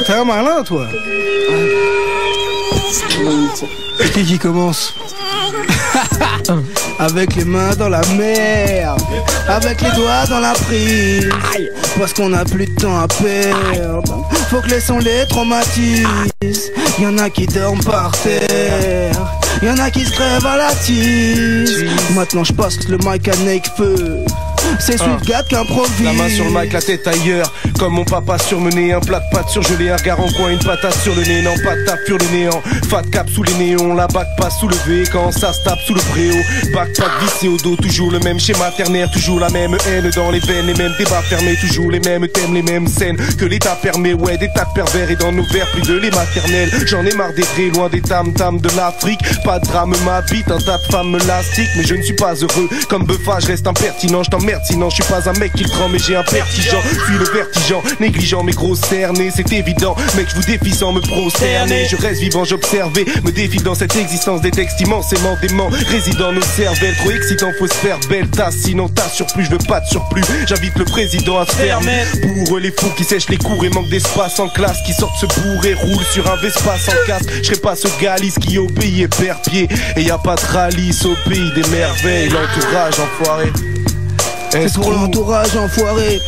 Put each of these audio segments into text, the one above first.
T'es un malin, toi. Qui commence? Avec les mains dans la merde, avec les doigts dans la prise, parce qu'on a plus de temps à perdre. Faut que les sons les traumatisent. Y'en a qui dorment par terre, y'en a qui se crèvent à la tise. Maintenant je passe le mic à Nekfeu. C'est Swiftgat qui improvise. La main sur le mic, la tête ailleurs. Comme mon papa surmené, un plat de pâtes surgelé, un regard en coin, une patate sur le nez. Non, pas de tape sur le néant. Fat cap sous les néons, la bac passe soulevée quand ça se tape sous le préau. Backpack vissé au dos, toujours le même schéma ternaire, toujours la même haine dans les veines, les mêmes débats fermés, toujours les mêmes thèmes, les mêmes scènes que l'État permet. Ouais, des tas de pervers et dans nos verres plus de lait maternel. J'en ai marre des vrais, loin des tam-tams de l'Afrique. Pas de drame m'habite, un tas de femmes me lastique, mais je ne suis pas heureux. Comme Buffa, je reste impertinent, je t'emmerde sinon je suis pas un mec qui le prend, mais j'ai un vertigeant. Puis le vertigeant, négligent mais gros cerné, c'est évident. Mec, je vous défie sans me prosterner. Je reste vivant, j'observais, me défie dans cette existence des textes immensément dément. Résident nos cervelles, trop excitant, faut se faire belle tasse. Sinon t'as surplus, je veux pas de surplus. J'invite le président à se fermer. Pour les fous qui sèchent les cours et manquent d'espace en classe, qui sortent se bourrer, roulent sur un Vespa sans casque. Je serai pas ce galice qui au pays est père-pied. Et y a pas de ralice au pays des merveilles. L'entourage enfoiré. C'est pour l'entourage enfoiré.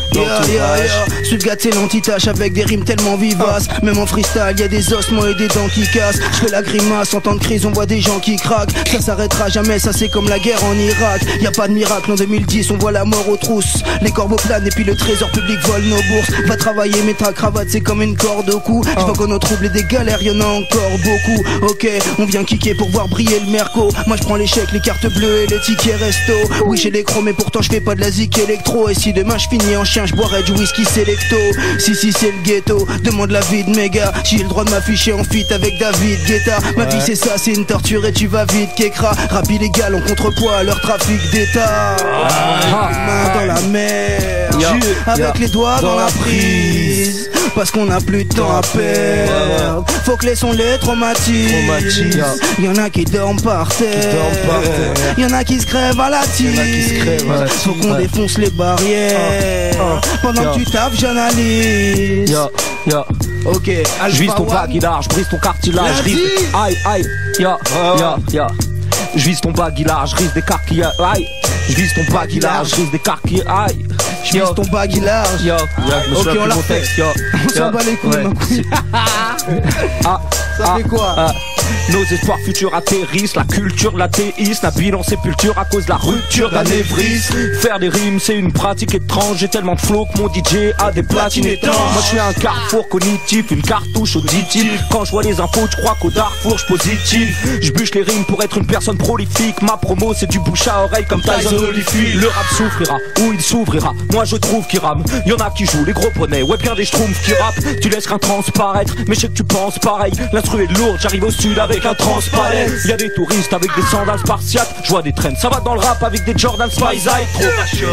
Swiftgat c'est l'anti-tâche avec des rimes tellement vivaces. Même en freestyle y'a des ossements et des dents qui cassent. Je fais la grimace en temps de crise, on voit des gens qui craquent. Ça s'arrêtera jamais, ça c'est comme la guerre en Irak. Y'a pas de miracle en 2010, on voit la mort aux trousses. Les corbeaux planent et puis le trésor public vole nos bourses. Va travailler mais ta cravate c'est comme une corde au cou. Je vois qu'on a trouble et des galères, y'en a encore beaucoup. Ok, on vient kicker pour voir briller le merco. Moi je prends les chèques, les cartes bleues et les tickets resto. Oui j'ai les chromes mais pourtant je fais pas de la zik électro. Et si demain je finis en chien, je boirai du whisky sélecto. Si c'est le ghetto, demande la vie de mes gars. J'ai le droit de m'afficher en feat avec David Guetta. Ma vie c'est ça, c'est une torture et tu vas vite Kekra. Rap illégal en contrepoids à leur trafic d'état. Main dans la mer, avec les doigts dans la prise, parce qu'on a plus de temps à perdre. Faut que les sons les traumatisent. Y'en a qui dorment par terre, y'en a qui se crèvent à la tise. Faut qu'on défonce les barrières. Pendant que tu tapes, j'analyse. Ok, je vise ton baguillage, je brise ton cartilage. Aïe, aïe, je vise ton baguillage, je risque des carquillages. Aïe, je vise ton baguillage, je risque des carquillages. Aïe, je vise ton baguillage. Ok, on l'a fait. On s'en bat les couilles, ma couille. Ça fait quoi? Nos espoirs futurs atterrissent, la culture, l'athéisme, la bilan sépulture à cause de la rupture d'anévrisme. Faire des rimes c'est une pratique étrange, j'ai tellement de flow que mon DJ a des platines étanches. Moi je suis un carrefour cognitif, une cartouche auditive. Quand je vois les infos, je crois qu'au Darfour je positive. Je bûche les rimes pour être une personne prolifique. Ma promo c'est du bouche à oreille comme Tyson Holyfield. Le rap souffrira, ou il s'ouvrira, moi je trouve qu'il rame. Y'en a qui jouent les gros poneys, ouais bien des schtroumpfs qui rappent. Tu laisses rien transparaître, mais je sais que tu penses pareil. L'instru est lourde, j'arrive au sud avec un transparent. Y'a des touristes avec des sandales spartiates, je vois des traînes, ça va dans le rap avec des Jordan Spice Eye.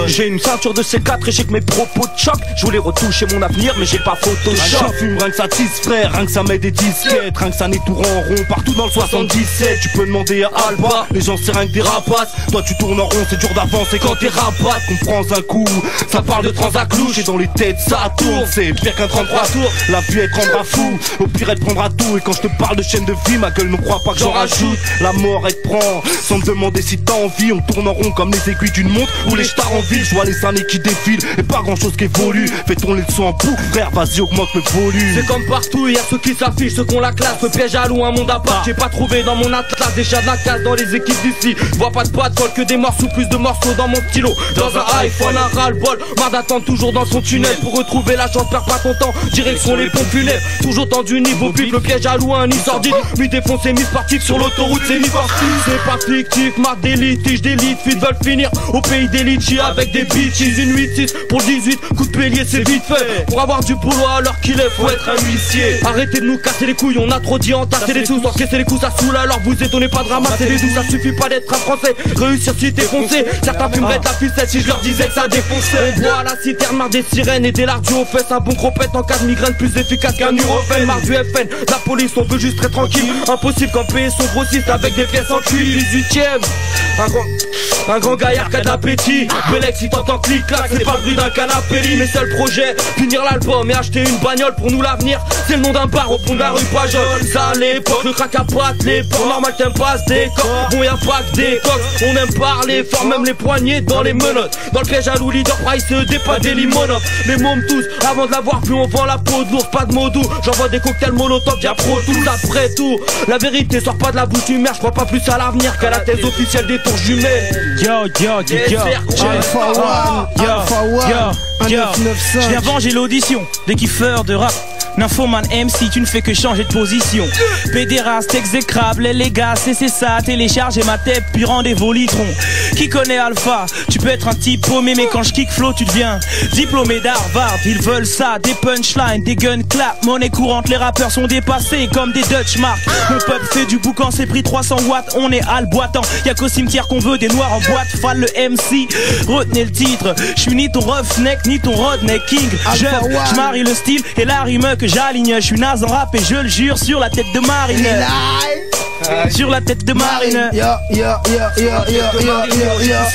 J'ai une ceinture de C4 et j'ai que mes propos de choc. Je voulais retoucher mon avenir mais j'ai pas Photoshop. Je fume rien que ça tisse frère, rien que ça met des disquettes, rien que ça n'est tout rond partout dans le 77. Tu peux demander à Alba, les gens c'est rien que des rapaces. Toi tu tournes en rond, c'est dur d'avancer quand t'es rapat. Qu'on prend un coup, ça parle de transaclouche et dans les têtes ça tourne. C'est pire qu'un 33 tours, la vie elle te rendra fou. Au pire elle te prendra tout et quand je te parle de chaîne de vie, ma gueule ne croit pas que j'en rajoute. La mort elle te prend, sans me demander si t'as envie. On tourne en rond comme les aiguilles d'une montre ou les stars en ville. Je vois les années qui défilent et pas grand chose qui évolue. Fais-ton les sons en boucle frère, vas-y augmente le volume. C'est comme partout, y'a ceux qui s'affichent, ceux qu'on la classe. Le piège à loup, un monde à part. J'ai pas trouvé dans mon atlas déjà de la casse dans les équipes d'ici. Vois pas de boîte folle que des morceaux, plus de morceaux dans mon stylo. Dans un iPhone, un ras-le-bol, marre d'attendre toujours dans son tunnel. Pour retrouver la chance, perds pas ton temps, direction les pompes funèbres. Toujours tendu niveau pif, le piège à loup, un nid sordide. Mi défoncé, mi sportif sur l'autoroute, c'est mi sportif. C'est pas fictif, marque des litiges, d'élite, filles veulent finir au pays des litchis avec des bitches. Une 8-6 pour le 18, coup de bélier c'est vite fait. Pour avoir du boulot à l'heure qu'il est, faut être un huissier. Arrêtez de nous casser les couilles, on a trop dit entasser les sous, encaisser les coups ça saoule. Alors vous étonnez pas de ramasser les douces, ça suffit pas d'être un français. Réussir si t'es foncé, certains fumeraient de la ficelle si je leur disais que ça défonçait. On boit à la citerne, marre des sirènes et des lardus aux fesses. Un bon cropette en cas de migraine plus efficace qu'un Nurofen. Marre du FN, la police on veut juste très tranquille. Impossible quand payer son grossiste avec des pièces en cuir. 18ème, un grand gaillard qui a de l'appétit. Belex si t'entends clic-clac, c'est pas le bruit d'un canapé. Mes seuls projets, finir l'album et acheter une bagnole pour nous l'avenir. C'est le nom d'un bar au pont de la rue Pajol. Ça à l'époque, le crack à patte, l'époque normal t'aimes pas ce décor. Bon y'a pas que des coques, on aime parler fort, même les poignets dans les menottes. Dans le piège à loup, leader price, pas des limonov. Les mômes tous, avant de l'avoir plus on vend la peau de l'ours, pas de mots doux. J'envoie des cocktails molotov, y'a pro tout après tout. La vérité sort pas de la bouche du maire, j'crois pas plus à l'avenir qu'à la thèse officielle des tours jumelles. Yo, Alpha One, je viens venger l'audition des kiffeurs de rap. Nymphoman MC, tu ne fais que changer de position. Pédéraste, exécrable, les gars, c'est ça. Téléchargez ma tête, puis rendez-vous litron. Qui connaît Alpha? Tu peux être un type paumé, mais quand je kick flow, tu deviens diplômé d'Harvard. Ils veulent ça, des punchlines, des gun clap, monnaie courante. Les rappeurs sont dépassés comme des Dutch marks. Mon peuple fait du boucan, c'est pris 300 watts. On est al boitant, y'a qu'au cimetière qu'on veut des noirs en boîte. Fall le MC, retenez le titre. Je suis ni ton roughneck, ni ton redneck king. Je marie le style et la rime que j'aligne. Je suis naze en rap et je le jure sur la tête de Marine. Sur la tête de Marine. C'est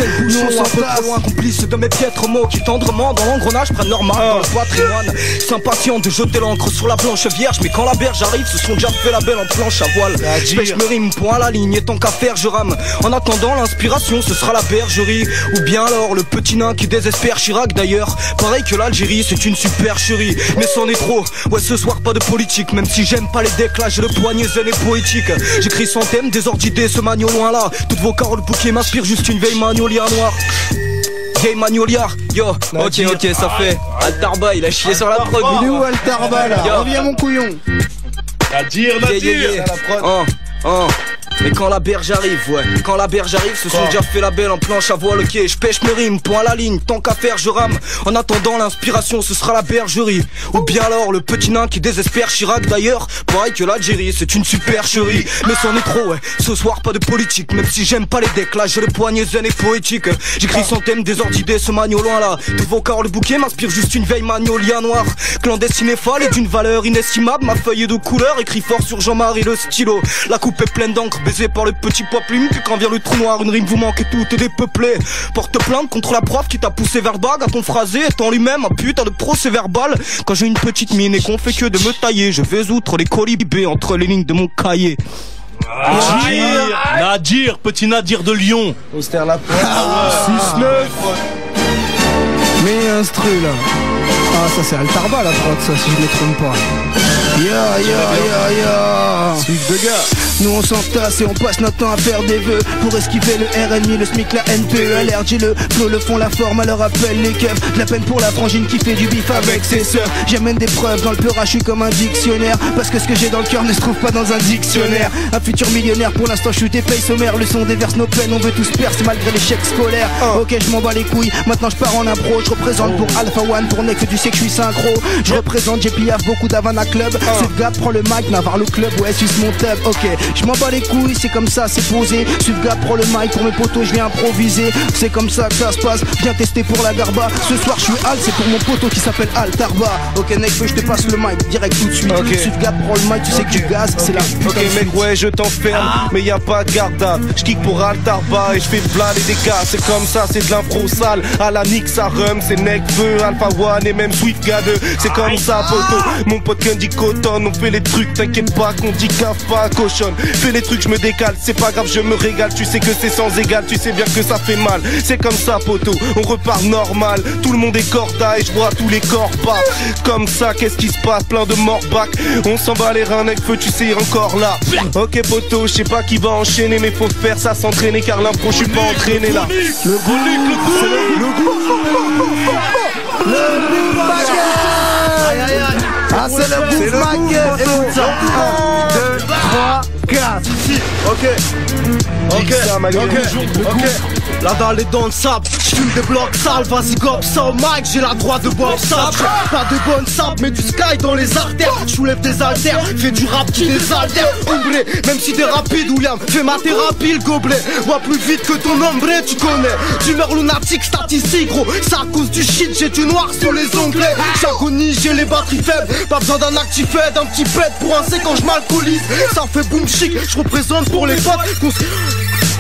le bouchon, un peu trop loin, complice de mes piètres mots qui tendrement dans l'engrenage prennent leur marque dans le patrimoine. S'impatient de jeter l'encre sur la blanche vierge, mais quand la berge arrive, se sont déjà fait la belle en planche à voile. J'pêche me rime, point à la ligne, et tant qu'à faire, je rame. En attendant l'inspiration, ce sera la bergerie. Ou bien alors le petit nain qui désespère, Chirac d'ailleurs. Pareil que l'Algérie, c'est une supercherie. Mais c'en est trop, ouais ce soir pas de politique. Même si j'aime pas les déclats, j'ai le poignet zen et poétique. J'écris sans thème, des ordres d'idées, ce magno loin là. Toutes vos paroles bouquets m'inspirent juste une vieille magnolia noire. Vieille magnolia, yo, ok, ça fait. Altarba, il a chié sur la prod. Il est où Altarba là? Reviens mon couillon. Nadir. Mais quand la berge arrive, quand la berge arrive, se sont déjà fait la belle en planche à voile, ok. Je pêche mes rimes, point à la ligne, tant qu'à faire je rame. En attendant l'inspiration, ce sera la bergerie. Ou bien alors le petit nain qui désespère, Chirac d'ailleurs. Pareil que l'Algérie, c'est une supercherie. Mais c'en est trop, ce soir pas de politique. Même si j'aime pas les decks, là j'ai le poignet zen et poétique. J'écris sans thème, des ordres d'idées, ce magno loin là. Tous vos corps, le bouquet m'inspire juste une vieille magnolia noire. Clandestine et folle et d'une valeur inestimable. Ma feuille est de couleur, écrit fort sur Jean-Marie le stylo. La coupe est pleine d'encre, baisé par le petit poids plume. Puis quand vient le trou noir, une rime vous manque et tout est dépeuplé. Porte plainte contre la prof qui t'a poussé vers le bag. À ton phrasé étant lui-même un putain de procès verbal. Quand j'ai une petite mine et qu'on fait que de me tailler, je vais outre les colibés entre les lignes de mon cahier. Nadir, petit Nadir de Lyon. Austère la pointe. 6-9. Mais instru là. Ah ça c'est Altarba la prod ça si je me trompe pas. Suite de gars. Nous on s'entasse et on passe notre temps à faire des vœux pour esquiver le RNI, le SMIC, la NPE. Allergie, le flow, le fond, la forme, à leur appel les keufs. De la peine pour la frangine qui fait du bif avec ses sœurs. J'amène des preuves dans le pleurage, je suis comme un dictionnaire. Parce que ce que j'ai dans le cœur ne se trouve pas dans un dictionnaire. Un futur millionnaire, pour l'instant je suis des pays sommaires. Le son déverse nos peines, on veut tous percer malgré l'échec scolaire. Ok je m'en bats les couilles, maintenant je pars en impro. Je représente pour Alpha One, pour Nex, tu sais que je suis synchro. Je représente JPF, beaucoup d'Havana Club. Ce gars prend le mic, Navarre le club, ouais suce mon tub. Ok, je m'en bats les couilles, c'est comme ça, c'est posé. Suvga prend le mic pour mes potos, je viens improviser. C'est comme ça que ça se passe, viens tester pour la garba. Ce soir je suis Al, c'est pour mon poteau qui s'appelle Altarba. Ok Nex, je te passe le mic direct tout de suite. Suvga prend le mic, tu sais que tu gaz, c'est la putain. Ok mec ouais je t'enferme, mais y a pas de garde à. Je kick pour Altarba et je fais blaler des gars. C'est comme ça, c'est de l'impro sale. À la Nick ça rhum, c'est Nekfeu, Alpha One et même Swift Gade. C'est comme ça poteau, mon pote Candy Cotton. On fait les trucs, t'inquiète pas qu'on dit cave pas cochonne. Fais les trucs, je me décale, c'est pas grave, je me régale. Tu sais que c'est sans égal, tu sais bien que ça fait mal. C'est comme ça poteau, on repart normal. Tout le monde est corda et je vois tous les corps pas. Comme ça, qu'est-ce qui se passe, plein de morbac. On s'en bat les reins, Nekfeu, tu sais encore là. Ok poteau, je sais pas qui va enchaîner, mais faut faire ça s'entraîner car l'impro je suis pas entraîné là. Le goût, ah c'est le bouffe maquette. Écoute ça. 1, 2, 3, 4. Ok. La dalle est dans le sable, j'fume des blocs sales, vas-y gobe ça au mic, j'ai la droite de boire sable. Pas de bonnes sables, mais du sky dans les artères. J'soulève des haltères, fais du rap qui des haltères. Ombre, même si t'es rapide, William, fais ma thérapie le gobelet. Moi plus vite que ton ombre, tu connais. D'humeur lunatique, statistique gros, c'est à cause du shit, j'ai du noir sur les onglets. J'agonie, j'ai les batteries faibles, pas besoin d'un actif aide, d'un petit pet pour un C quand j'm'alcoolise. Ça fait boom chic, j'représente pour les potes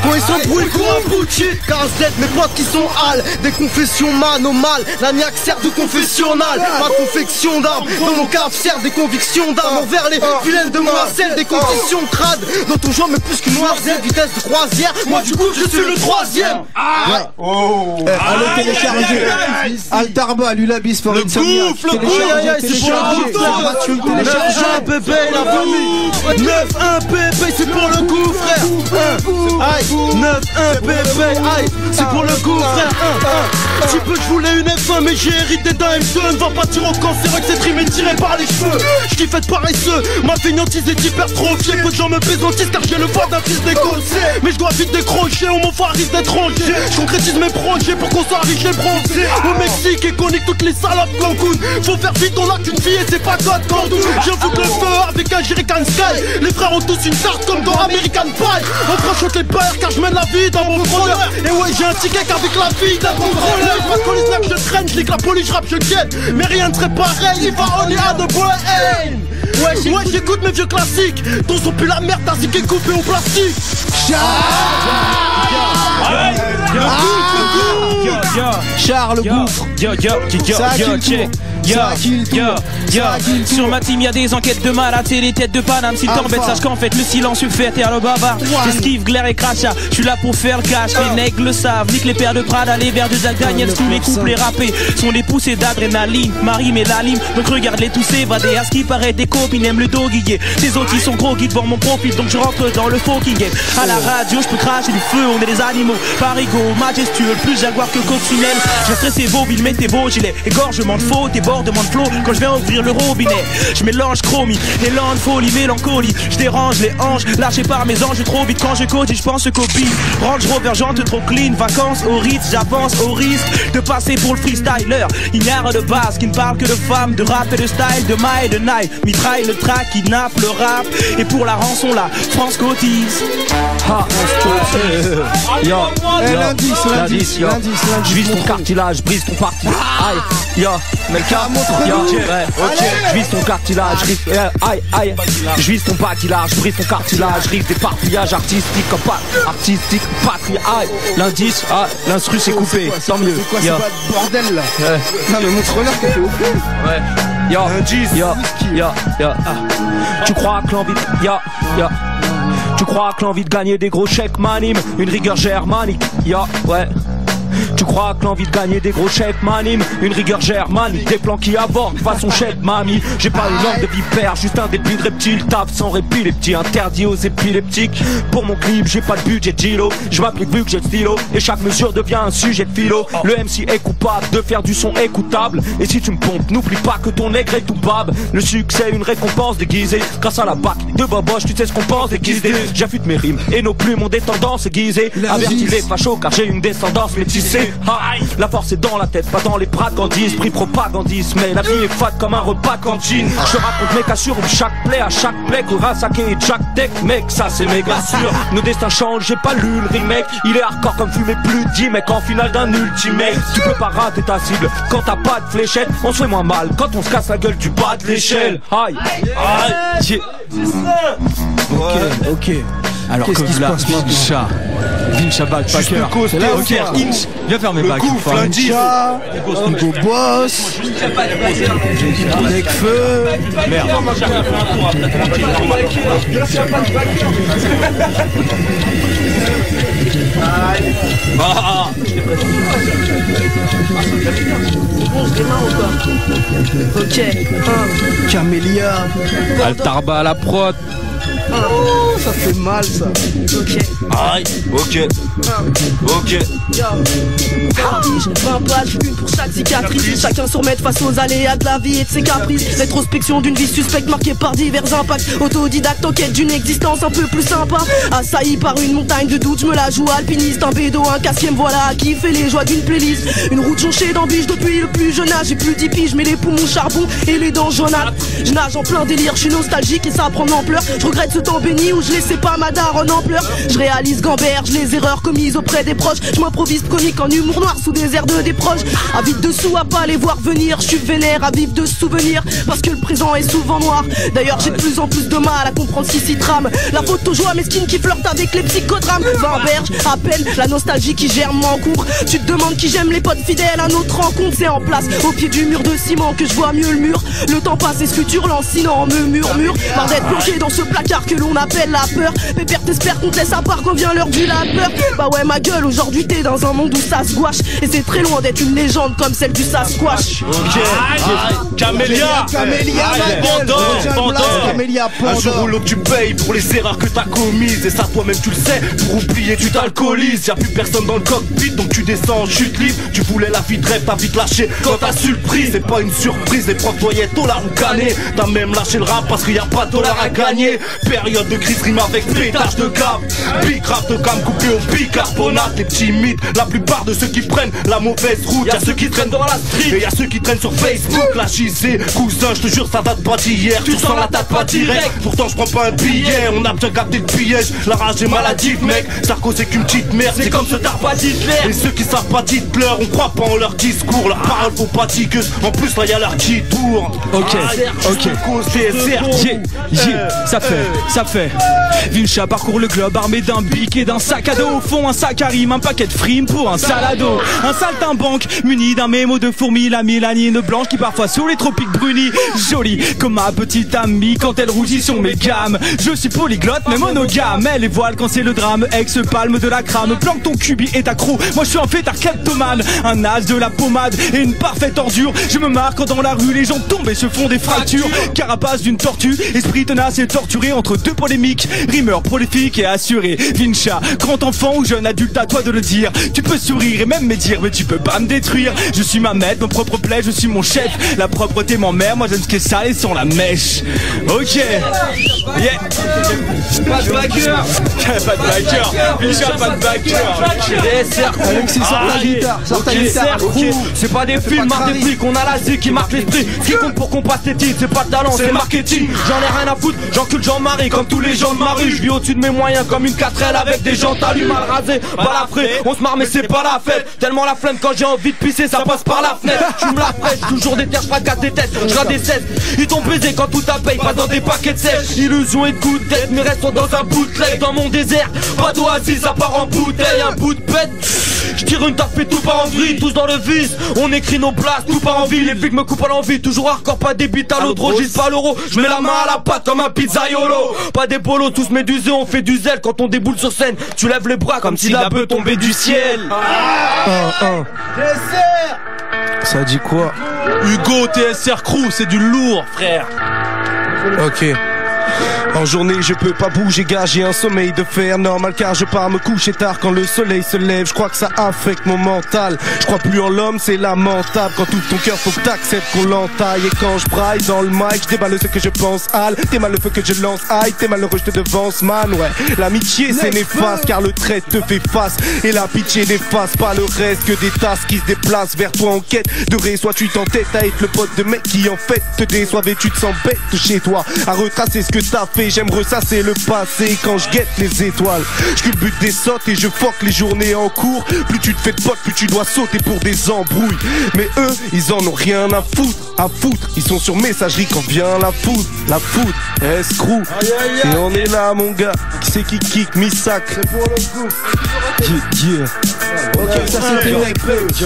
quand ils s'embrouillent pour un bullshit. KZ, mes potes qui sont hal, des confessions manomales. La niaque sert de confessionnal, ma confection d'armes. Dans mon cave sert des convictions d'armes envers les vilaines demoiselles, des conditions crades. Dans ton genre mais plus qu'une noisette, vitesse de croisière. Moi du coup je suis le troisième. Allez télécharger Altarba, Lulabis for Insomnia. Le gouffre, c'est pour le coup. 9-1 bébé la famille. 9-1 bébé c'est pour le coup frère. Aïe 9-1 bébé, aïe, c'est pour le coup frère. Tu peux, je voulais une F1 mais j'ai hérité d'un M2. Ne va pas tirer au cancer avec cette rime tirée par les cheveux. J'kiffe être paresseux, ma fainéantise est hypertrophiée. Peu de gens me pésantisent car j'ai le voix d'un fils d'écossais. Mais je dois vite décrocher, on m'enfoiriste d'étranger. Je concrétise mes projets pour qu'on soit riche et bronzé. Au Mexique et qu'on nique toutes les salopes Cancun. Faut faire vite, on a qu'une fille et c'est pas God Candou. Je foutre le feu avec un Jerrycan Sky. Les frères ont tous une tarte comme dans American Pie. On franchit les pères car je mène la vie dans mon grandeur. Et ouais j'ai un ticket qu'avec la vie d'un contrôleur. Pas qu'on les que je traîne, je lis que la police, je rappe, je quitte. Mais rien ne serait pareil, il va on est à de bois. Ouais j'écoute mes vieux classiques. Ton son pue la merde, t'as ziqué coupé au plastique. Charles Gouffre. Sur ma team y'a des enquêtes de malades, c'est les têtes de Paname. S'il t'embête, sache qu'en fait le silence fait taire le bavard. J'esquive glaire et crachat, j'suis là pour faire le cash. Les nègres le savent, nique les paires de Prada, les verres de Jack Daniels. Tous mes couplets rappés sont des poussées d'adrénaline. Marie met la lime, donc regarde-les tous s'évader. À ce qui paraît des copines aiment le dos guillé. Ces autres ils sont gros guides devant mon profil, donc je rentre dans le fucking game. À la radio j'peux cracher du feu, on est des animaux. Parigo, majestueux, plus jaguar que coccinelle. Je vais stresser vos villes, mettez vos gilets. Égorgement de faute et bordement de flot. Quand je viens ouvrir le robinet, je mélange chromie, élan de folie, mélancolie. Je dérange les hanches, lâché par mes anges trop vite. Quand je coach, je pense qu'au beat. Range Rover, jante trop clean, vacances au Ritz, j'avance au risque de passer pour le freestyler. Ignare de base, qui ne parle que de femmes, de rap et de style, de maille et de night. Mitraille le track, kidnappe le rap. Et pour la rançon là, France cotise. L'indice, je vise ton cartilage, brise ton parti. Aïe, yo, Melka, je vise ton cartilage, aïe, je vise ton patilage, brise ton cartilage, risque d'éparpillage artistique comme pas artistique, patrie, aïe, l'indice, l'instru c'est coupé, tant mieux. C'est quoi ce bordel là? Non mais montre-leur que t'es au fond. Tu crois que l'envie, tu crois que l'envie de gagner des gros chèques m'anime, une rigueur germanique, ouais. Tu crois que l'envie de gagner des gros chèques m'anime, une rigueur germanique, des plans qui abordent façon chèque mamie. J'ai pas une langue de vipère, juste un début de reptile. Tape sans répit les petits, interdits aux épileptiques. Pour mon clip j'ai pas de budget de Gilo, je m'applique vu que j'ai le stylo. Et chaque mesure devient un sujet de philo. Le MC est coupable de faire du son écoutable. Et si tu me pompes, n'oublie pas que ton nègre est tout bab. Le succès une récompense déguisée, grâce à la bac de Boboche tu sais ce qu'on pense déguisé. J'affûte mes rimes et nos plumes ont des tendances aiguisées. Avertis les fachos car j'ai une descendance métissée. La force est dans la tête, pas dans les bras Candice. Prix propagandiste, mais la vie est fade comme un repas cantine. Je te raconte mes cassures où chaque plaie à chaque plaie Kurasake et Jack Deck, mec, ça c'est méga sûr. Nos destins changent, j'ai pas lu le remake. Il est hardcore comme fumer plus de 10 mecs en finale d'un ultimate. Tu peux pas rater ta cible quand t'as pas de fléchette. On se fait moins mal quand on se casse la gueule du bas de l'échelle. Aïe, aïe, Ok. Alors qu'est-ce que qui se là, passe maintenant? Vincha Backpacker. C'est là, ok, Inch, viens faire mes bacs. Vincha, Go Boss, Necfeu. Merde. Ok. Camélia. Altarba à la prod. Ça fait mal ça. Ok. Aïe, ok. Ok. J'ai 20 pages, une pour chaque cicatrice. Chacun se remettre face aux aléas de la vie et de ses caprices. Rétrospection d'une vie suspecte marquée par divers impacts. Autodidacte en quête d'une existence un peu plus sympa. Assailli par une montagne de doutes, je me la joue alpiniste. Un bédo, un casquet, me voilà qui fait les joies d'une playlist. Une route jonchée d'embûches depuis le plus jeune âge. J'ai plus d'hippie, je mets les poumons charbon et les dents jaunâtres. Je nage en plein délire, je suis nostalgique et ça prend de l'ampleur. Je regrette ce temps béni où je laissais pas ma daronne en pleurs. Je réalise gamberge les erreurs commises auprès des proches. Je m'improvise chronique en humour noir sous des airs de des proches. Avide dessous à pas les voir venir. Je suis vénère à vivre de souvenirs parce que le présent est souvent noir. D'ailleurs j'ai de plus en plus de mal à comprendre ce qui s'y trame. La faute aux joies mesquines qui flirtent avec les psychodrames. Gamberge, à peine la nostalgie qui germe m'encourt. Tu te demandes qui j'aime, les potes fidèles à notre rencontre. C'est en place au pied du mur de ciment que je vois mieux le mur. Le temps passe et ce futur lancinant me murmure. Marre d'être bloqué dans ce placard que l'on appelle la peur. Pépère t'espère qu'on te laisse à part quand vient l'heure du labeur. Bah ouais ma gueule, aujourd'hui t'es dans un monde où ça se gouache. Et c'est très loin d'être une légende comme celle du Sasquatch. Ok. Camélia. Camélia, Camélia, Un jour ou l'autre tu payes pour les erreurs que t'as commises. Et ça toi-même tu le sais, pour oublier tu t'alcoolises. Y'a plus personne dans le cockpit donc tu descends en chute libre. Tu voulais la vie de rêve, t'as vite lâché quand t'as su le prix. C'est pas une surprise, les profs voyaient $, canné. T'as même lâché le rap parce qu'il y a pas de $ à gagner. Période de crise rime avec pétage de cap. Big rap de gamme coupé au bicarbonate. Les petits mythes, la plupart de ceux qui prennent la mauvaise route. Y'a ceux qui traînent dans la street et y'a ceux qui traînent sur Facebook. La JC, cousin, je te jure ça date pas d'hier. Tu sens la date pas direct, pourtant je prends pas un billet. On a bien capté le piège, la rage est maladive mec. Sarko c'est qu'une petite merde, c'est comme ce tarpa d'Hitler. Et ceux qui savent pas Hitler, on croit pas en leur discours. Leurs paroles font fatigueuses, en plus là y'a leur qui tourne. Ok, ok. Ça fait. Vincha parcourt le globe armé d'un bic et d'un sac à dos. Au fond un sac à rime, un paquet de frimes pour un salado. Un saltimbanque muni d'un mémo de fourmi. La mélanine blanche qui parfois sous les tropiques brunit. Jolie comme ma petite amie quand elle rougit sur mes gammes. Je suis polyglotte mais monogame. Elle les voile quand c'est le drame. Ex-palme de la crame. Planque ton cubi et accro. Moi je suis un fêtard kleptomane. Un as de la pommade et une parfaite ordure. Je me marre quand dans la rue les gens tombent et se font des fractures. Carapace d'une tortue. Esprit tenace et torturé entre deux polémiques. Rimeur prolifique et assuré. Vincha, grand enfant ou jeune adulte, à toi de le dire. Tu peux sourire et même me dire mais tu peux pas me détruire. Je suis ma maître, mon propre plaie, je suis mon chef. La propreté m'emmerde, moi j'aime ce qui est sale et sans la mèche. Ok. Yeah. Pas de backer. Pas de backer. Vincha, pas de backer. Alexis sort la guitare, sort ta guitare. C'est pas des films, marque des flics, on a la zik qui marque l'esprit. Ce qui compte pour qu'on passe les titres, c'est pas le talent, c'est le marketing. J'en ai rien à foutre, j'encule Jean-Marie comme tous les gens de ma rue. Je vis au-dessus de mes moyens comme une 4L avec des gens talus mal rasés. Balafré, on se marre mais c'est pas la fête. Tellement la flemme quand j'ai envie de pisser, ça passe par la fenêtre. Tu me la prêches, toujours des terres, je fracasse des têtes, je rate des 16. Ils t'ont baisé quand tout ta paye, pas dans des paquets de sèche. Illusion et coup de tête, mais restons dans un bootleg. Dans mon désert, pas d'oasis, ça part en bouteille, un bout de pète. Je tire une tape et tout part en vrille, tous dans le vice. On écrit nos places, tout part en ville. Les flics me coupent à l'envie, toujours hardcore, pas des bites à l'autre. Rogis pas l'euro, je mets la main à la pâte comme un pizzaiolo. Pas des polos, tous médusés, on fait du zèle. Quand on déboule sur scène, tu lèves les bras comme si la bœuf tombait du ciel. Ça dit quoi? Hugo TSR Crew, c'est du lourd, frère. Ok. En journée je peux pas bouger gars, j'ai un sommeil de fer. Normal car je pars me coucher tard quand le soleil se lève. Je crois que ça affecte mon mental. Je crois plus en l'homme, c'est lamentable. Quand tout ton cœur faut que t'acceptes qu'on l'entaille. Et quand je braille dans le mic, je déballe ce que je pense. Al, t'es mal le feu que je lance. Aïe, t'es malheureux, je te devance man. Ouais, l'amitié c'est néfaste car le trait te fait face. Et la pitié n'efface pas le reste que des tasses qui se déplacent vers toi en quête de ré. Soit tu t'entêtes à être le pote de mec qui en fait te déçoive et tu te sens bête chez toi à retracer ce que t'as fait. J'aime ressasser le passé quand je guette les étoiles. Je culbute des sautes et je fuck les journées en cours. Plus tu te fais de potes, plus tu dois sauter pour des embrouilles. Mais eux, ils en ont rien à foutre. Ils sont sur messagerie quand vient la foudre, escrew. Et on est là mon gars, qui c'est qui kick, mi-sac. C'est pour le coup. Yeah. Ok, ça c'était Nekfeu. J'ai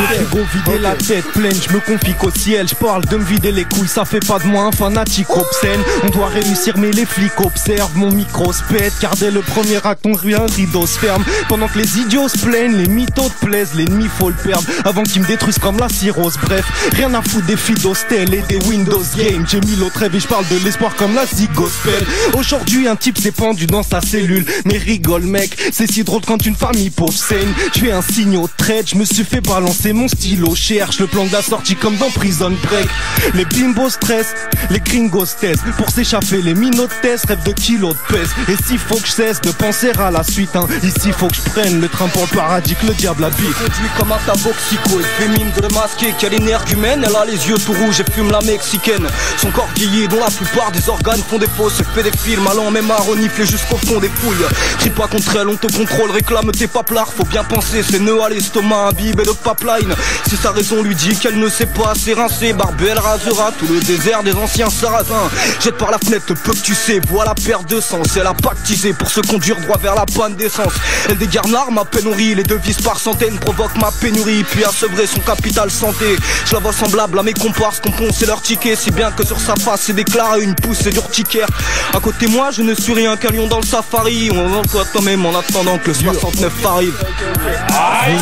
très gros vidé la tête pleine, je me confie qu'au ciel. Je parle de me vider les couilles, ça fait pas de moi un fanatique obscène. On doit réussir mais les flics observent. Mon micro se pète car dès le premier acte on revient, rideau se ferme. Pendant que les idiots se plaignent, les mythos te plaisent. L'ennemi faut le perdre avant qu'ils me détruisent comme la cirrhose. Bref, rien à foutre des filles d'hostel et des Windows Games. J'ai mis l'autre rêve et je parle de l'espoir comme la Gospel. Aujourd'hui un type s'est pendu dans sa cellule. Mais rigole mec, c'est si drôle quand une famille pauvre saigne. Je fais un signe au trait, je me suis fait balancer mon stylo. Cherche le plan de la sortie comme dans Prison Break. Les bimbos stressent, les gringos testent. Pour s'échapper les minots testent, rêve de kilos de pèse. Et s'il faut que je cesse de penser à la suite ici faut que je prenne le train pour le paradis que le diable habite. Conduit comme un taboxico, elle fait mine de le masquer. Qu'elle énergumène, elle a les yeux tout rouges et fume la mexicaine. Son corps vieilli dont la plupart des organes font défaut. Se fait des films allant même à renifler jusqu'au fond des fouilles. Crie pas contre elle, on te contrôle, réclame tes paplards. Faut bien penser, c'est nœuds à l'estomac, imbibé de pipeline. Si sa raison lui dit qu'elle ne sait pas s'érincer, Barbie elle rasera tout le désert des anciens sarrasins. Jette par la fenêtre peu que tu sais, vois la perte de sens. Elle a pactisé pour se conduire droit vers la panne d'essence. Elle dégarde l'arme à peine nourrie, les devises par centaines provoquent ma pénurie. Puis à sevrer son capital santé, je la vois semblable à mes comparses qu'on ponçait leur ticket. Si bien que sur sa face c'est déclaré une poussée d'urticaire. À côté moi je ne suis rien qu'un lion dans le safari. On va toi toi-même en attendant que le 69 arrive.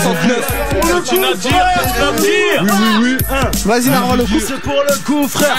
69. Oui. Vas-y Narva le coup. C'est pour le coup frère.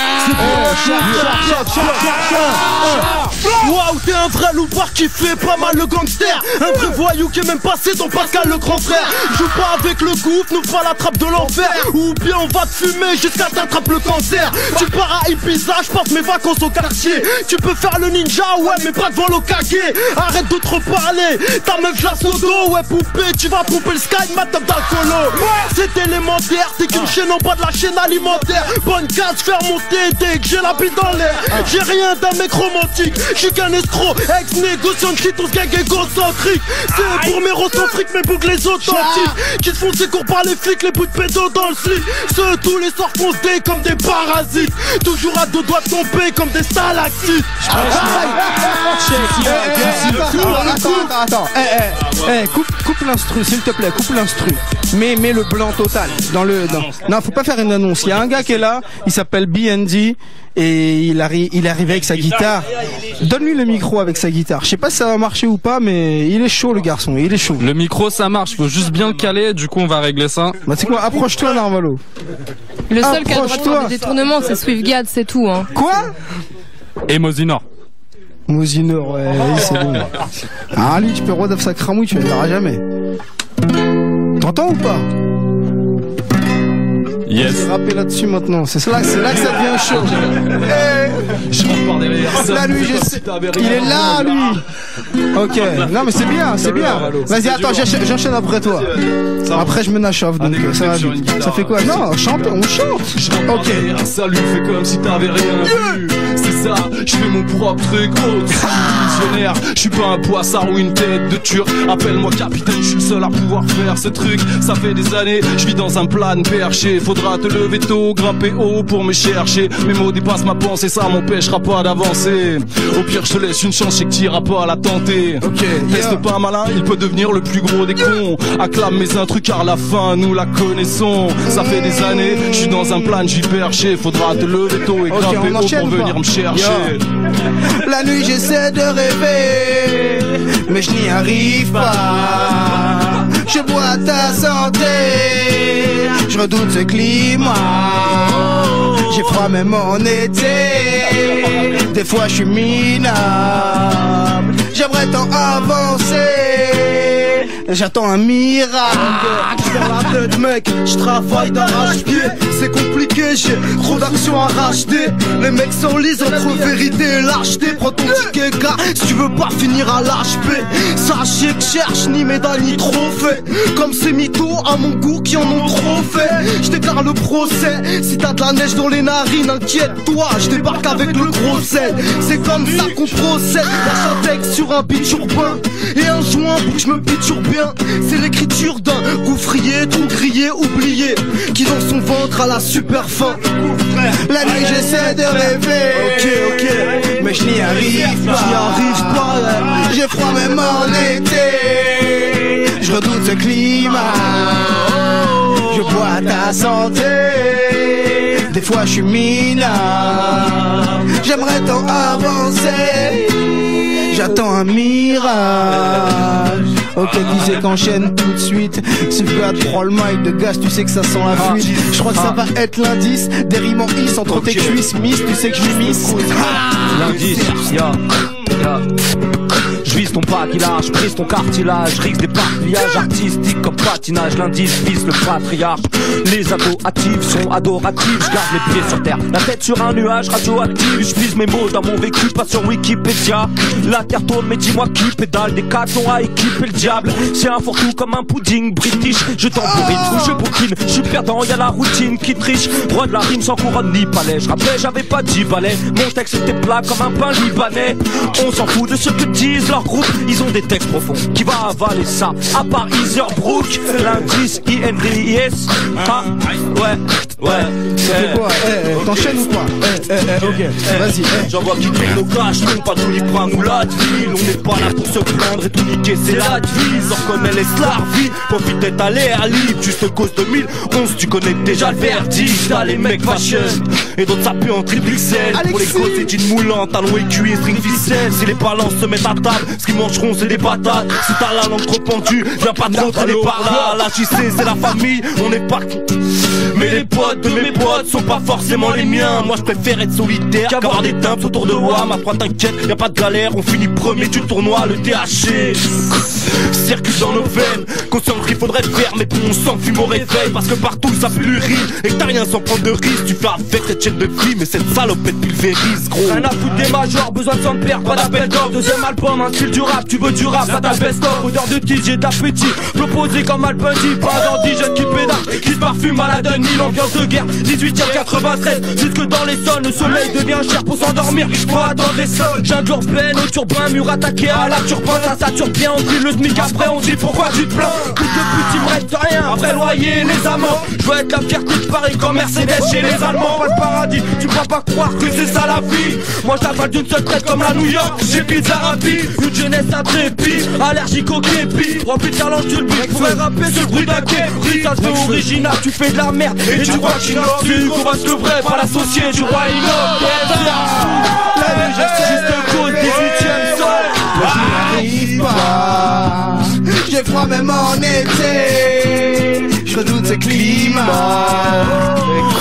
Waouh, t'es un vrai loupard qui fait pas mal le gangster. Un vrai voyou qui est même passé dans Pascal le grand frère. Joue pas avec le gouffre, nous fera la trappe de l'enfer. Ou bien on va te fumer jusqu'à t'attraper le cancer. Tu pars à Ibiza, je passe mes vacances au quartier. Tu peux faire le ninja, ouais mais pas devant l'Okage. Arrête de te reparler, ta meuf la sodo. Ouais poupée, tu vas pomper le sky, ma top d'alcoolo. C'est élémentaire, t'es qu'une chaîne en bas de la chaîne alimentaire. Bonne case, faire monter dès que j'ai la bille dans l'air. J'ai rien d'un mec romantique, j'suis qu'un escroc, ex-négociant de shit, on se gagne égocentrique. C'est pour mes recentriques, mes boucles les authentiques. Qui se font sécours par les flics, les bouts de pédo dans le slip. Ceux tous les soirs foncent des comme des parasites. Toujours à deux doigts de tomber comme des stalactites. Attends. Coupe l'instru, s'il te plaît, coupe l'instru. Mais mets le blanc total. Non, faut pas faire une annonce. Il y a un gars qui est là, il s'appelle BND. Et il est arrivé avec sa guitare. Donne-lui le micro avec sa guitare. Je sais pas si ça va marcher ou pas, mais il est chaud le garçon, il est chaud. Le micro ça marche, faut juste bien le caler, du coup on va régler ça. Bah c'est quoi, approche-toi Narvalo. Le seul qui a le droit de faire des détournements c'est SwiftGad, c'est tout hein. Quoi? Et Mosinor. Mosinor, ouais, c'est bon. Ah lui tu peux redaf sa cramouille, tu ne verras jamais. T'entends ou pas? Yes. Je vais rapper là-dessus maintenant. C'est là que ça devient chaud. Je rentre par derrière. Là, lui, il est là, lui. Ok. Non, mais c'est bien, c'est bien. Vas-y, attends, j'enchaîne après toi. Après, je me nachave, donc ça va vite. Ça fait quoi? Non, on chante. Je rentre par derrière. Salut, fais comme si t'avais rien vu. C'est ça, je fais mon propre truc. Oh, tu es visionnaire. Je suis pas un poissard ou une tête de turc. Appelle-moi capitaine, je suis le seul à pouvoir faire ce truc. Ça fait des années, je vis dans un plan perché. Faudra te lever tôt, grimper haut pour me chercher. Mes mots dépassent ma pensée, ça m'empêchera pas d'avancer. Au pire, je te laisse une chance, je sais que t'iras pas à la tenter. Reste pas malin, il peut devenir le plus gros des cons. Acclame mes intrus car la fin, nous la connaissons. Ça fait des années, je suis dans un plan, j'y perché. Faudra te lever tôt et grimper haut pour venir me chercher. La nuit, j'essaie de rêver, mais je n'y arrive pas. Je bois ta santé, je redoute ce climat. J'ai froid même en été, des fois je suis minable. J'aimerais tant avancer, j'attends un miracle. Dans la tête mec, je travaille d'arrache-pied. C'est compliqué, j'ai trop d'actions à racheter. Les mecs s'enlisent entre vérité et lâcheté. Prends ton ticket gars, si tu veux pas finir à l'HP. Sachez que je cherche ni médaille ni trophée. Comme ces mythos à mon goût qui en ont trop fait. Je déclare le procès, si t'as de la neige dans les narines, inquiète-toi, je débarque avec le gros sel. C'est comme ça qu'on procède. Lâche un texte sur un beat urbain et un joint pour que je me pitchour bien. C'est l'écriture d'un gouffrier, tout grillé, oublié, qui dans son ventre a la super faim. La nuit j'essaie de rêver, ok, mais je n'y arrive pas. J'ai froid même en été, redoute ce climat. Je bois ta santé. Des fois je suis minable. J'aimerais tant avancer. J'attends un mirage. Ok, qui c'est qu'enchaîne tout de suite. Sufgad prend le mic de gaz, tu sais que ça sent la fuite. Je crois que ça va être l'indice. Des rimes en is entre tes cuisses, miss, tu sais que je miss. L'indice, je vise ton paquillage, brise ton cartilage, rixe des parpillages artistiques comme patinage. L'indice vise le patriarche. Les ados actifs sont adoratifs. Je garde les pieds sur terre, la tête sur un nuage radioactif. Je vise mes mots dans mon vécu, pas sur Wikipédia. La terre tourne, mais dis-moi qui pédale. Des cacons à équiper le diable. C'est un fourre-tout comme un pudding british. Je tambourine ou je bouquine. Je suis perdant, y'a la routine qui triche. Roi de la rime sans couronne ni palais. Je rappelais, j'avais pas 10 balais. Mon texte était plat comme un pain libanais. On s'en fout de ce que disent leurs groupes. Ils ont des textes profonds. Qui va avaler ça? À part Iserbrook. L'indice INDIS. Ah, ouais. C'est quoi? T'enchaînes ou quoi? Ok, vas-y. J'en vois qui tournent nos caches, non pas tous les bras ou la ville. On n'est pas là pour se plaindre et tout niquer, c'est la devise. On reconnaît les Slarvis, profite d'être à l'air libre. Juste cause 2011, tu connais déjà le verdict. T'as les mecs fashion et d'autres ça pue en triple XL. Pour les causes c'est jeans moulants, talons aiguilles et string ficelle. Si les balances se mettent à table, ce qu'ils mangeront c'est des patates. Si t'as la langue trop pendue, viens pas trop traîner par là. La JC c'est la famille, on n'est pas. Mais les potes de mes potes sont pas forcément les miens. Moi je préfère être solitaire qu'avoir des timbres autour de moi. Ma foi t'inquiète, y'a pas de galère, on finit premier du tournoi, le THC circule dans nos veines. Conscient qu'il faudrait faire, mais on s'en fume au réveil. Parce que partout ça pue l'urine et que t'as rien sans prendre de risque. Tu fais avec cette chaîne de vie, mais cette salopette pulvérise gros. Rien à foutre des majors, besoin de s'en perdre, pas d'appel d'or. Deuxième album, un style du rap, tu veux du rap, ça t'a best-of. Odeur de tige, j'ai d'appétit, proposé comme Al Bundy. Pas d'indigène qui pédale, qui se parfume à la Denis. L'ambiance de guerre, 18e 93. Jusque dans les sols, le soleil devient cher pour s'endormir. Faut attendre les sols, jungle urbaine, au turbin, mur attaqué à la turbin. Ça sature bien, on brille le SMIC, après on dit pourquoi tu te plains. Coup de pute, il me reste rien, après loyer, les amants. Je veux être la fierté de Paris comme Mercedes chez les Allemands. Pas le paradis, tu peux pas croire que c'est ça la vie. Moi je t'appelle d'une seule traite comme la New York. J'ai pizza rapide, une jeunesse intrépide, allergique au képi, rempli de challenge du but. Pourrais rapper ce bruit d'un képi. Ça se fait original, tu fais de la merde et tu crois qu'il innove. C'est Hugo Boss le vrai, pas l'associé du roi innove. Juste cause 18e sol. J'arrive pas, j'ai froid même en été. Je redoute ce climat.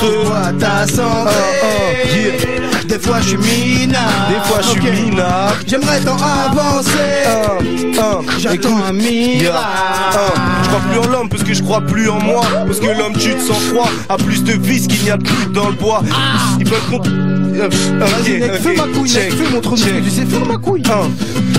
Je vois ta santé. Des fois je suis minable. J'aimerais tant avancer. J'attends un miracle. Je crois plus en l'homme parce que je crois plus en moi. Parce que l'homme tue de sang-froid, a plus de vis qu'il n'y a de pute dans le bois. Ils peuvent fais ma couille, fais montre-nous ce que tu sais faire ma couille.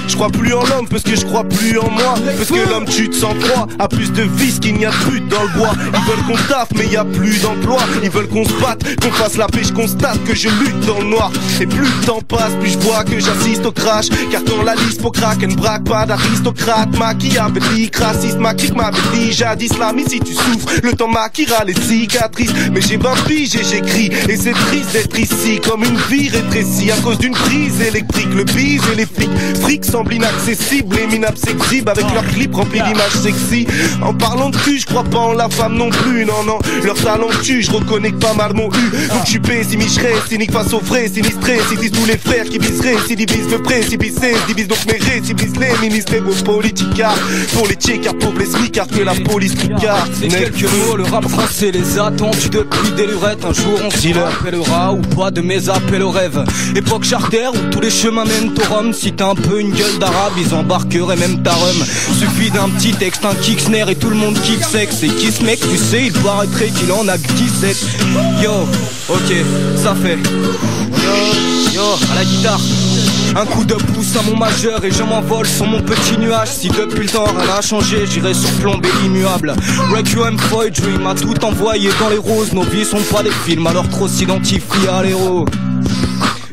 Je crois plus en l'homme parce que je crois plus en moi. Parce que l'homme tue de sang-froid, a plus de vis qu'il n'y a de pute dans le bois. Ils veulent qu'on taffe mais y a plus d'emploi. Ils veulent qu'on se batte, qu'on fasse la paix. Je constate que je lutte dans le noir. Et plus le temps passe, plus je vois que j'assiste au crash. Car quand la liste pour crack, elle ne braque pas d'aristocrate. Machiavélique, raciste, ma clique m'avait dit jadis l'ami si tu souffres, le temps maquillera les cicatrices. Mais j'ai 20 piges et j'écris. Et c'est triste d'être ici comme une vie rétrécie à cause d'une prise électrique. Le bise et les flics, fric semble inaccessible. Les minables s'exhibent avec leurs clips remplis d'images sexy. En parlant de cul, je crois pas en la femme non plus. Non, non, leur talent tue, je reconnais que pas mal m'ont eu. Donc je suis pessimicherais, cynique face aux vrais, sinistré. Si disent tous les frères qui viseraient, si divisent le précipicé, divise donc mes récipices, les ministres et vos politicards. Pour les tchécards, pauvres les smicards, que la police picarde. C'est quelques mots, le rap français les a attendus depuis des lurettes. Un jour on se rappellera ou pas de mes appels au rêve. Époque charter où tous les chemins mènent au Rhum. Si t'as un peu une gueule d'arabe, ils embarqueraient même ta rhum. Suffit d'un petit texte, un kick snare et tout le monde kick sexe. Et qui ce mec, tu sais, il paraîtrait qu'il en a que 17. Yo, ok, ça fait. Yo, à la guitare. Un coup de pouce à mon majeur et je m'envole sur mon petit nuage. Si depuis le temps rien n'a changé, j'irai surplomber l'immuable. Requiem for a Dream a tout envoyé dans les roses. Nos vies sont pas des films, alors trop s'identifie à l'héros.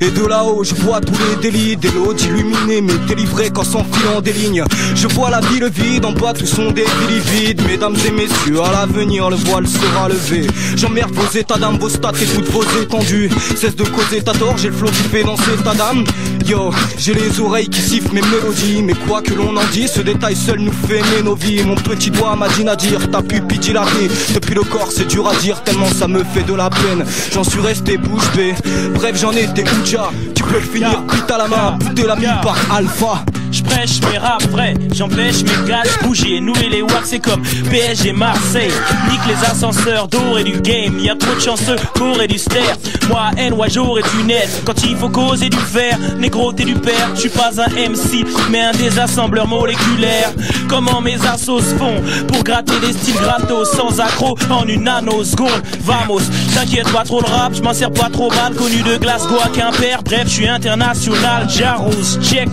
Et de là-haut je vois tous les délits, des lots d'illuminés mais délivrés qu'en s'enfilant des lignes. Je vois la ville vide, en bas tout sont des villes vides. Mesdames et messieurs, à l'avenir le voile sera levé. J'emmerde vos états d'âme, vos stats et toutes vos étendues. Cesse de causer ta tort, j'ai le flow qui fait danser ta dame. Yo, j'ai les oreilles qui sifflent mes mélodies. Mais quoi que l'on en dise, ce détail seul nous fait aimer nos vies. Mon petit doigt m'a dit Nadir, ta pupille dilatée. Depuis le corps c'est dur à dire, tellement ça me fait de la peine. J'en suis resté bouche bée, bref j'en étais Ouja. Tu peux le finir, pute à la main, buter la mine par Alpha. J'prêche mes rap vrais, j'empêche mes gars de bouger. Nous et les WAC c'est comme PSG Marseille. Nique les ascenseurs d'or et du game. Y'a trop de chanceux pour et du ster. Moi NY j'aurais du net. Quand il faut causer du fer, négro t'es du père. J'suis pas un MC mais un désassembleur moléculaire. Comment mes assos font pour gratter des styles gratos sans accro en une nanoseconde. Vamos, t'inquiète pas trop le rap, j'm'en sers pas trop mal. Connu de Glasgow à Quimper, bref j'suis international. Jaros, check.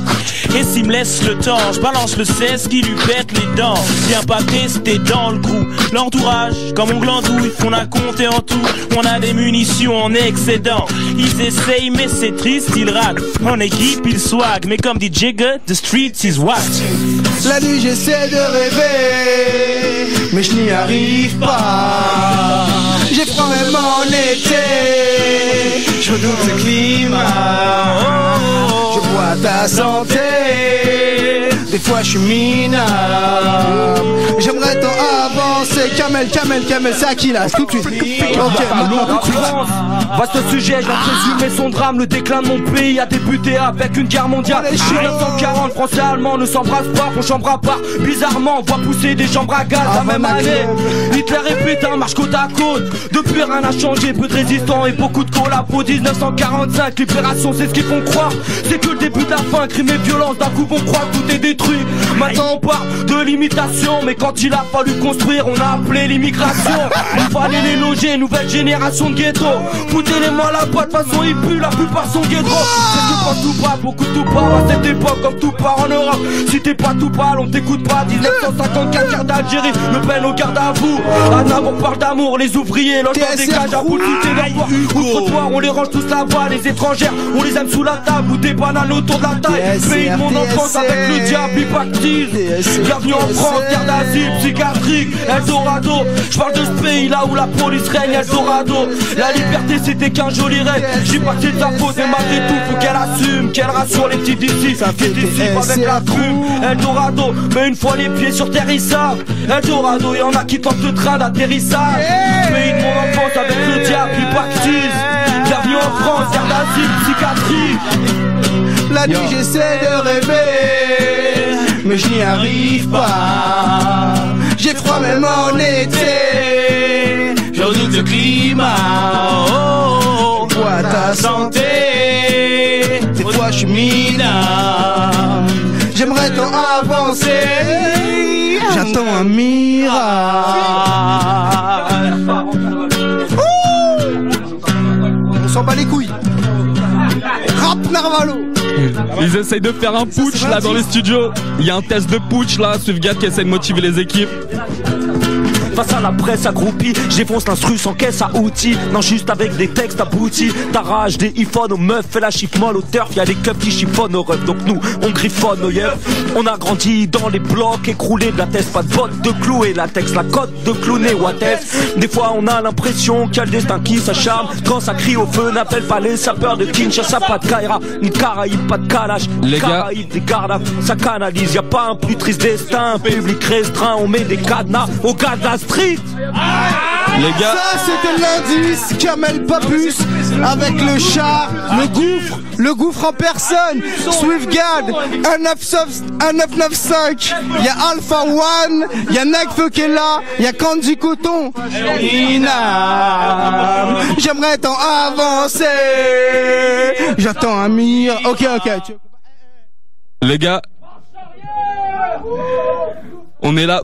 Et s'il me laisse le temps, je balance le 16 qui lui pète les dents. Viens pas tester dans le coup. L'entourage, comme on glandouille, on a compté en tout. On a des munitions en excédent. Ils essayent mais c'est triste, ils ratent. En équipe ils swag, mais comme dit Jigga, the streets is what. La nuit j'essaie de rêver, mais je n'y arrive pas. J'ai froid même en été, je redoute le climat. Je bois ta santé, des fois je suis minable. J'aimerais tant avancer. Kamel, c'est à qui là? Tout de suite. Ok, vaste sujet, j'ai résumé son drame. Le déclin de mon pays a débuté avec une guerre mondiale. 1940, français et allemands ne s'embrassent pas, font chambre à part. Bizarrement, on voit pousser des chambres à gaz la même année. Hitler et Pétain marchent côte à côte. Depuis rien n'a changé, peu de résistants et beaucoup de collabos. 1945, libération, c'est ce qu'ils font croire. C'est que le début de la fin, crime et violence. D'un coup on croit que tout est détruit. Maintenant on parle de l'imitation, mais quand il a fallu construire, on a appelé l'immigration. Il fallait les loger, nouvelle génération de ghetto. Foutez-les-moi la boîte, de toute façon ils puent, la plupart sont ghetto. C'est que pas tout pas, beaucoup de tout pas. À cette époque, comme tout part en Europe. Si t'es pas tout pâle, on t'écoute pas. 1954, guerre d'Algérie, Le Pen au garde à vous. Aznavour parle d'amour, les ouvriers, logent dans des cages à bout, tout est leur outre-toit, on les range tous la voix, les étrangères, on les aime sous la table ou des bananes autour de la taille. Pays de mon enfance avec le diable, il pactise. Bienvenue en France, garde d'asile, psychiatrique, Eldorado. Je parle de ce pays là où la police règne, Eldorado. La liberté c'était qu'un joli rêve. J'ai pas que c'est de sa faute, mais malgré tout faut qu'elle assume, qu'elle rassure les petits d'ici. Qui d'ici avec la plume, Eldorado. Mais une fois les pieds sur terre ils savent, Eldorado, y'en a qui tentent le train d'atterrissage. Pays de mon enfance avec le diable, il pactise. Bienvenue en France, garde d'asile, psychiatrie. La nuit j'essaie de rêver, mais je n'y arrive pas. J'ai froid même en été, je redoute le climat. Oh, bois ta santé, des fois je suis minable. J'aimerais tant avancer, j'attends un miracle. On s'en bat les couilles. Rap Narvalo. Ils essayent de faire un putsch là dans les studios. Il y a un test de putsch là, Swiftgat qui essaie de motiver les équipes. Face à la presse accroupie, j'éfonce l'instru sans caisse à outils. Non, juste avec des textes aboutis. T'arraches des iPhones aux meufs, fais la chiffre molle au turf. Y'a des keufs qui chiffonnent aux refs, donc nous on griffonne aux yeux. On a grandi dans les blocs, écroulés de la tête, pas de bottes de clous et latex, la cote de clowné what else. Des fois on a l'impression qu'il y a le destin qui s'acharne. Quand ça crie au feu, n'appelle pas les sapeurs de Kinshasa, pas de Kaira, ni de Caraïbes, pas de Kalash. Les gars, Caraïbes, des gardes, ça canalise, y'a pas un plus triste destin. Un public restreint, on met des cadenas aux gars de la street. Les gars, ça c'était l'indice Kamel Papus avec le chat, le gouffre en personne, Swiftgat, un 995, y'a Alpha One, y'a Nekfeu qui est là, y'a Candy Coton, j'aimerais tant avancer, j'attends un mire, ok. les gars, on est là.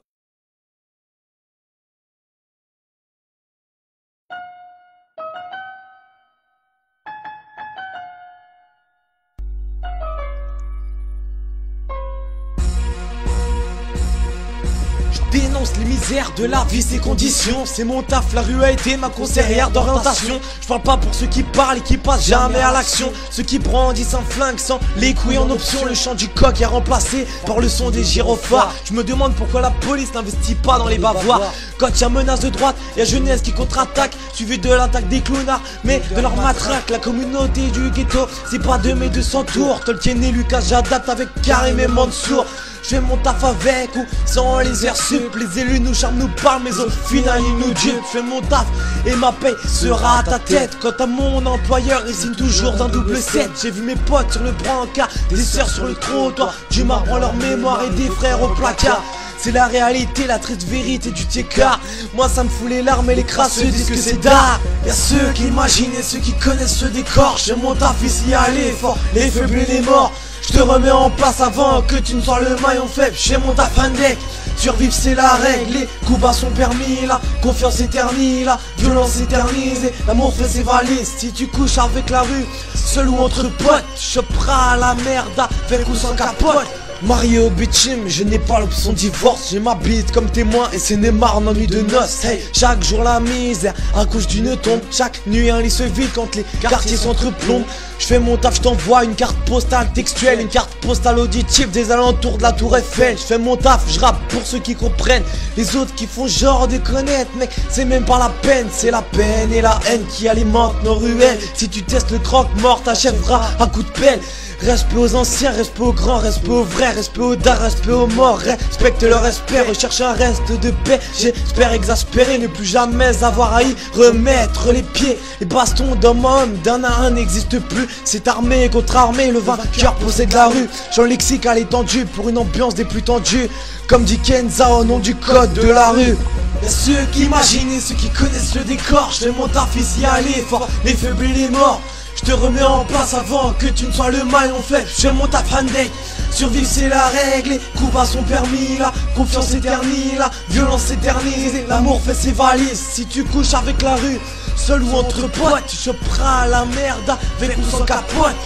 dénonce les misères de la vie, ses conditions. C'est mon taf, la rue a été ma conseillère d'orientation. Je parle pas pour ceux qui parlent et qui passent jamais à l'action. Ceux qui brandissent un flingue sans les couilles en option. Le chant du coq est remplacé par le son des gyrophares. Je me demande pourquoi la police n'investit pas dans les bavoirs. Quand y'a menace de droite, y'a jeunesse qui contre-attaque, suivi de l'attaque des clownards, mais de leur matraque. La communauté du ghetto, c'est pas de mes 200 tours. Tolkien et Lucas, j'adapte avec Karim et Mansour. Je fais mon taf avec ou sans les airs sup. Les élus nous charment, nous parlent, mais au final ils nous dupent. Je fais mon taf et ma paye sera à ta tête. Quant à mon employeur, il signe toujours d'un double 7. J'ai vu mes potes sur le brancard, des sœurs sur le trottoir, du marbre en leur mémoire et des frères au placard. C'est la réalité, la triste vérité du tiécart. Moi ça me fout les larmes et les crasseux disent que c'est d'art. Y'a ceux qui imaginent et ceux qui connaissent ce décor. J'ai mon taf ici à l'effort, les faibles et les morts. Je te remets en place avant que tu ne sois le maillon faible. J'ai mon taf deck. Survivre c'est la règle, les coups bas sont permis là. Confiance éternelle, la violence éternisée. L'amour fait ses valises, si tu couches avec la rue, seul ou entre potes, tu choperas la merde avec ou sans capote. Marié au bitume, je n'ai pas l'option divorce. J'ai ma bite comme témoin et c'est Neymar en nuit de noces. Hey, chaque jour la misère accouche d'une tombe. Chaque nuit un lit se vide quand les quartiers s'entreplombent. Je fais mon taf, je t'envoie une carte postale textuelle, une carte postale auditive des alentours de la tour Eiffel. Je fais mon taf, je rappe pour ceux qui comprennent. Les autres qui font genre de connaître, mec, c'est même pas la peine. C'est la peine et la haine qui alimentent nos ruelles. Si tu testes le croque-mort, t'achèveras à coup de pelle. Respect aux anciens, respect aux grands, respect aux vrais, respect aux dards, respect aux morts. Respecte leur respect, recherche un reste de paix. J'espère exaspérer, ne plus jamais avoir à y remettre les pieds. Les bastons d'homme à homme, d'un à un n'existent plus. C'est armé contre armé, le vainqueur possède la rue. Jean lexique à l'étendue pour une ambiance des plus tendues. Comme dit Kenza au nom du code de la rue. Y'a ceux qui imaginent et ceux qui connaissent le décor. Je fais mon taf ici à l'effort, les faibles et les morts. Je te remets en place avant que tu ne sois le maillon faible. Je fais mon taf deck. Survivre c'est la règle, les coups bas sont permis là. Confiance éternelle, la violence éternisée. L'amour fait ses valises, si tu couches avec la rue, seul ou entre potes, tu choperas la merde avec ou sans capote.